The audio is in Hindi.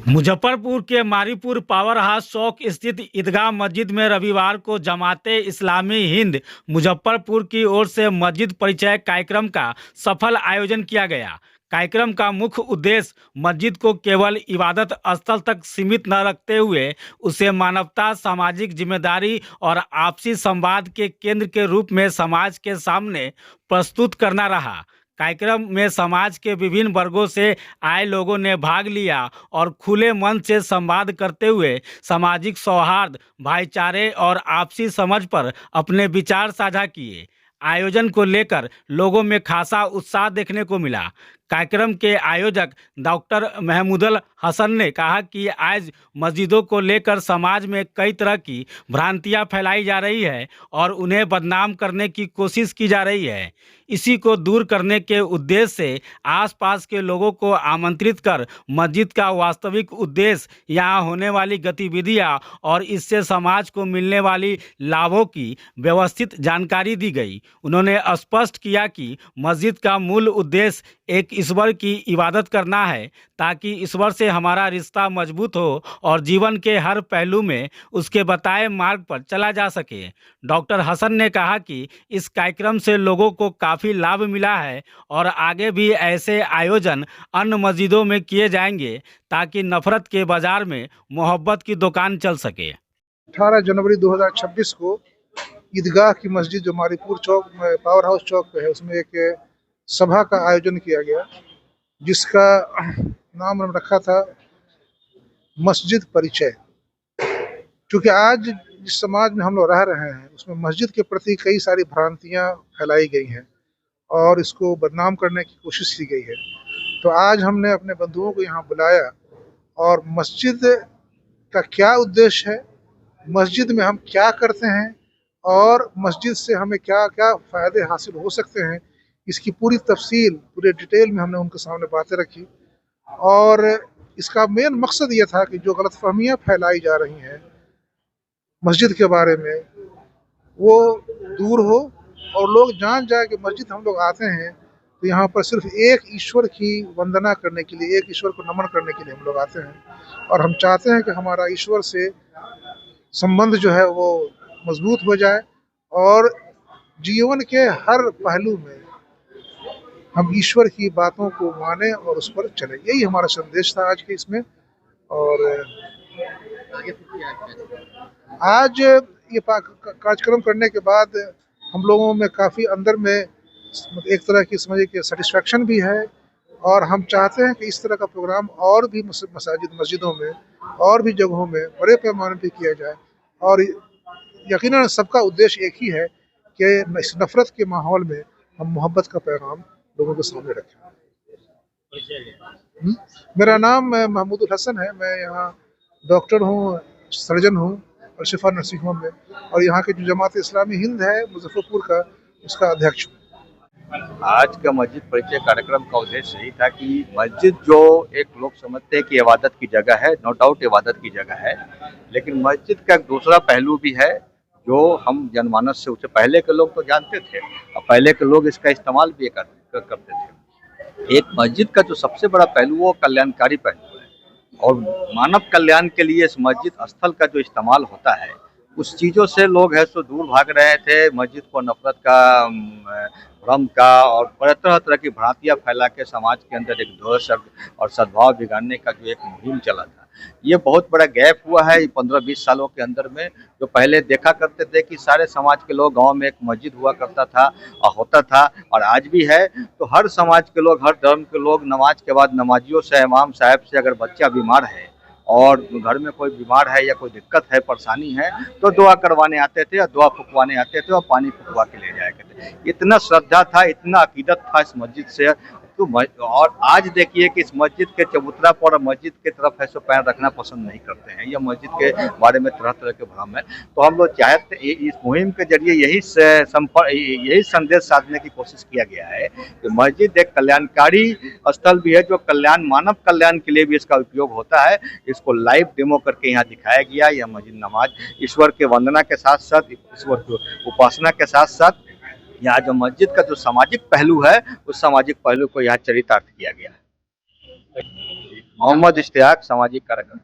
मुजफ्फरपुर के मारीपुर पावर हाउस चौक स्थित ईदगाह मस्जिद में रविवार को जमाते इस्लामी हिंद मुजफ्फरपुर की ओर से मस्जिद परिचय कार्यक्रम का सफल आयोजन किया गया। कार्यक्रम का मुख्य उद्देश्य मस्जिद को केवल इबादत स्थल तक सीमित न रखते हुए उसे मानवता, सामाजिक जिम्मेदारी और आपसी संवाद के केंद्र के रूप में समाज के सामने प्रस्तुत करना रहा। कार्यक्रम में समाज के विभिन्न वर्गों से आए लोगों ने भाग लिया और खुले मन से संवाद करते हुए सामाजिक सौहार्द, भाईचारे और आपसी समझ पर अपने विचार साझा किए। आयोजन को लेकर लोगों में खासा उत्साह देखने को मिला। कार्यक्रम के आयोजक डॉक्टर महमूदुल हसन ने कहा कि आज मस्जिदों को लेकर समाज में कई तरह की भ्रांतियां फैलाई जा रही है और उन्हें बदनाम करने की कोशिश की जा रही है। इसी को दूर करने के उद्देश्य से आसपास के लोगों को आमंत्रित कर मस्जिद का वास्तविक उद्देश्य, यहाँ होने वाली गतिविधियाँ और इससे समाज को मिलने वाली लाभों की व्यवस्थित जानकारी दी गई। उन्होंने स्पष्ट किया कि मस्जिद का मूल उद्देश्य एक ईश्वर की इबादत करना है, ताकि ईश्वर से हमारा रिश्ता मजबूत हो और जीवन के हर पहलू में उसके बताए मार्ग पर चला जा सके। डॉक्टर हसन ने कहा कि इस कार्यक्रम से लोगों को काफ़ी लाभ मिला है और आगे भी ऐसे आयोजन अन्य मस्जिदों में किए जाएंगे, ताकि नफरत के बाजार में मोहब्बत की दुकान चल सके। 18 जनवरी 2026 को ईदगाह की मस्जिद जो मारीपुर चौक में पावर हाउस चौक पे है, उसमें एक सभा का आयोजन किया गया, जिसका नाम हम रखा था मस्जिद परिचय। क्योंकि आज जिस समाज में हम लोग रह रहे हैं उसमें मस्जिद के प्रति कई सारी भ्रांतियां फैलाई गई हैं और इसको बदनाम करने की कोशिश की गई है। तो आज हमने अपने बंधुओं को यहाँ बुलाया और मस्जिद का क्या उद्देश्य है, मस्जिद में हम क्या करते हैं और मस्जिद से हमें क्या क्या फ़ायदे हासिल हो सकते हैं, इसकी पूरी तफसील, पूरे डिटेल में हमने उनके सामने बातें रखी। और इसका मेन मकसद ये था कि जो गलतफहमियाँ फैलाई जा रही हैं मस्जिद के बारे में, वो दूर हो और लोग जान जाए कि मस्जिद हम लोग आते हैं तो यहाँ पर सिर्फ एक ईश्वर की वंदना करने के लिए, एक ईश्वर को नमन करने के लिए हम लोग आते हैं। और हम चाहते हैं कि हमारा ईश्वर से संबंध जो है वो मजबूत हो जाए और जीवन के हर पहलू में हम ईश्वर की बातों को माने और उस पर चले। यही हमारा संदेश था आज के इसमें। और आज ये कार्यक्रम करने के बाद हम लोगों में काफ़ी अंदर में एक तरह की समझिए कि सेटिस्फेक्शन भी है और हम चाहते हैं कि इस तरह का प्रोग्राम और भी मस्जिदों में और भी जगहों में बड़े पैमाने पर किया जाए। और यकीनन सबका उद्देश्य एक ही है कि इस नफरत के माहौल में हम मोहब्बत का पैगाम लोगों के सामने रखें। मेरा नाम महमूदुल हसन है। मैं यहाँ डॉक्टर हूँ, सर्जन हूँ और शिफा नर्सिंग होम में, और यहाँ के जो जमात इस्लामी हिंद है मुजफ्फरपुर का, उसका अध्यक्ष हूँ। आज का मस्जिद परिचय कार्यक्रम का उद्देश्य यही था कि मस्जिद जो एक लोग समझते हैं कि इबादत की जगह है, नो डाउट इबादत की जगह है, लेकिन मस्जिद का एक दूसरा पहलू भी है जो हम जनमानस से उससे पहले के लोग तो जानते थे और पहले के लोग इसका इस्तेमाल भी करते थे। एक मस्जिद का जो सबसे बड़ा पहलू वो कल्याणकारी पहलू है और मानव कल्याण के लिए इस मस्जिद स्थल का जो इस्तेमाल होता है, उस चीज़ों से लोग है सो दूर भाग रहे थे। मस्जिद को नफरत का, भ्रम का और तरह तरह की भ्रांतियाँ फैला के समाज के अंदर एक दोष और सद्भाव बिगाड़ने का जो एक मुहिम चला था, ये बहुत बड़ा गैप हुआ है 15-20 सालों के अंदर में। जो पहले देखा करते थे कि सारे समाज के लोग, गांव में एक मस्जिद हुआ करता था और होता था और आज भी है, तो हर समाज के लोग, हर धर्म के लोग नमाज के बाद नमाजियों से, इमाम साहब से अगर बच्चा बीमार है और घर में कोई बीमार है या कोई दिक्कत है, परेशानी है, तो दुआ करवाने आते थे और दुआ फुकवाने आते थे और पानी फुकवा के ले जाया करते थे। इतना श्रद्धा था, इतना अकीदत था इस मस्जिद से। तो और आज देखिए कि इस मस्जिद के चबूतरा पर मस्जिद के तरफ है सो पैर रखना पसंद नहीं करते हैं। यह मस्जिद के बारे में तरह तरह के भ्रम है। तो हम लोग चाहते, इस मुहिम के जरिए यही संदेश साधने की कोशिश किया गया है कि मस्जिद एक कल्याणकारी स्थल भी है, जो कल्याण, मानव कल्याण के लिए भी इसका उपयोग होता है। इसको लाइव डेमो करके यहाँ दिखाया गया। यह मस्जिद नमाज ईश्वर के वंदना के साथ साथ, ईश्वर की उपासना के साथ साथ, यहाँ जो मस्जिद का जो सामाजिक पहलू है, उस सामाजिक पहलू को यहाँ चरितार्थ किया गया है। मोहम्मद इश्तियाक, सामाजिक कार्यकर्ता।